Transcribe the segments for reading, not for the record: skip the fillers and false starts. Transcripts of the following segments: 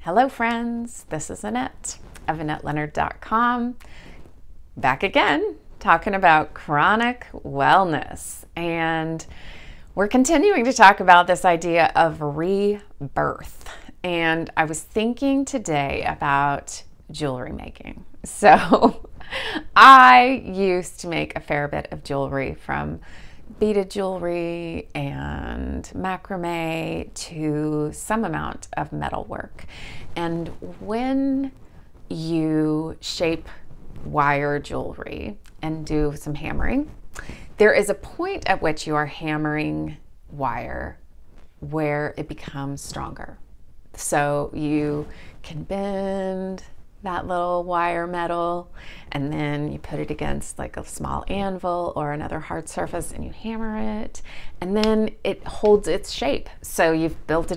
Hello friends, this is Annette of AnnetteLeonard.com, back again talking about chronic wellness, and we're continuing to talk about this idea of rebirth. And I was thinking today about jewelry making. So I used to make a fair bit of jewelry, from beaded jewelry and macrame to some amount of metal work. And when you shape wire jewelry and do some hammering, there is a point at which you are hammering wire where it becomes stronger. So you can bend that little wire metal, and then you put it against like a small anvil or another hard surface and you hammer it, and then it holds its shape. So you've bent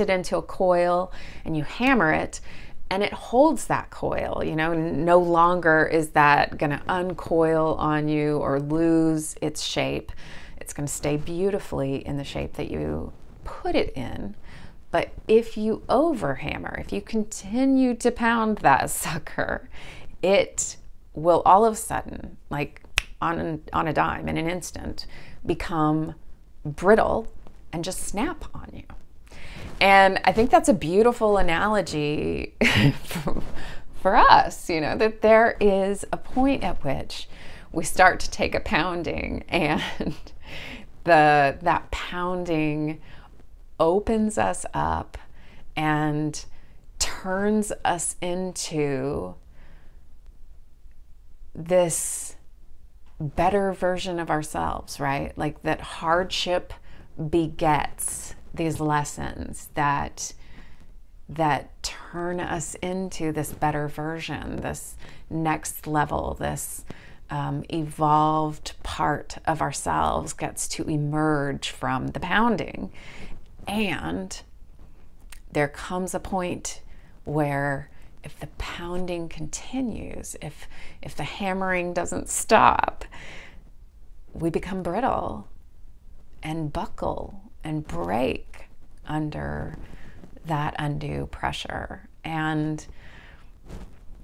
it into a coil and you hammer it and it holds that coil. You know, no longer is that going to uncoil on you or lose its shape. It's going to stay beautifully in the shape that you put it in. But if you overhammer, if you continue to pound that sucker, it will all of a sudden, like on a dime, in an instant, become brittle and just snap on you. And I think that's a beautiful analogy for us, you know, that there is a point at which we start to take a pounding, and that pounding opens us up and turns us into this better version of ourselves, right? Like that hardship begets these lessons that turn us into this better version, this next level, this evolved part of ourselves gets to emerge from the pounding. And there comes a point where if the pounding continues, if the hammering doesn't stop, we become brittle and buckle and break under that undue pressure. And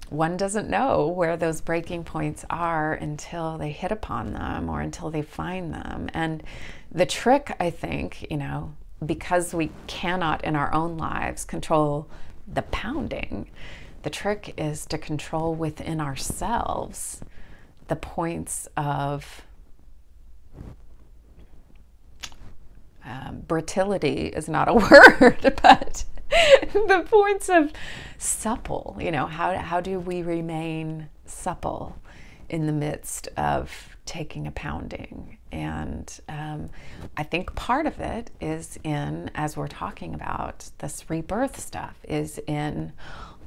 one doesn't know where those breaking points are until they hit upon them or until they find them. And the trick, I think, you know, because we cannot in our own lives control the pounding, the trick is to control within ourselves the points of brittility is not a word, but the points of supple. You know, how do we remain supple in the midst of taking a pounding? And I think part of it is in, as we're talking about this rebirth stuff, is in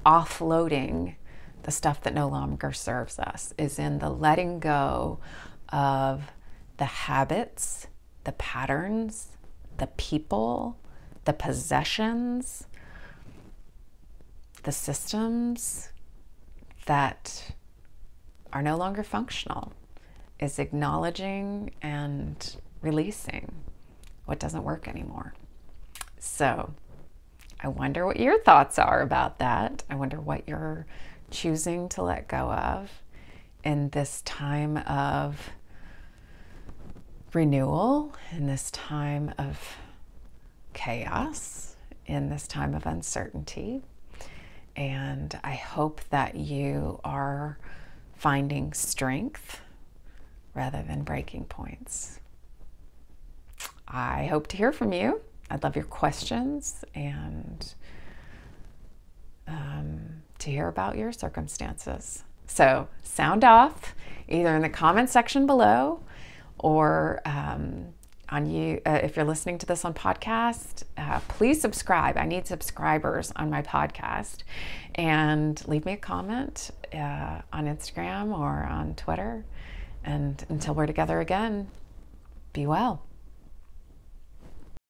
offloading the stuff that no longer serves us, is in the letting go of the habits, the patterns, the people, the possessions, the systems that are no longer functional. Is acknowledging and releasing what doesn't work anymore. So I wonder what your thoughts are about that. I wonder what you're choosing to let go of in this time of renewal, in this time of chaos, in this time of uncertainty. And I hope that you are finding strength rather than breaking points. I hope to hear from you. I'd love your questions and to hear about your circumstances. So sound off either in the comment section below or if you're listening to this on podcast, please subscribe. I need subscribers on my podcast, and leave me a comment on Instagram or on Twitter. And until we're together again, be well.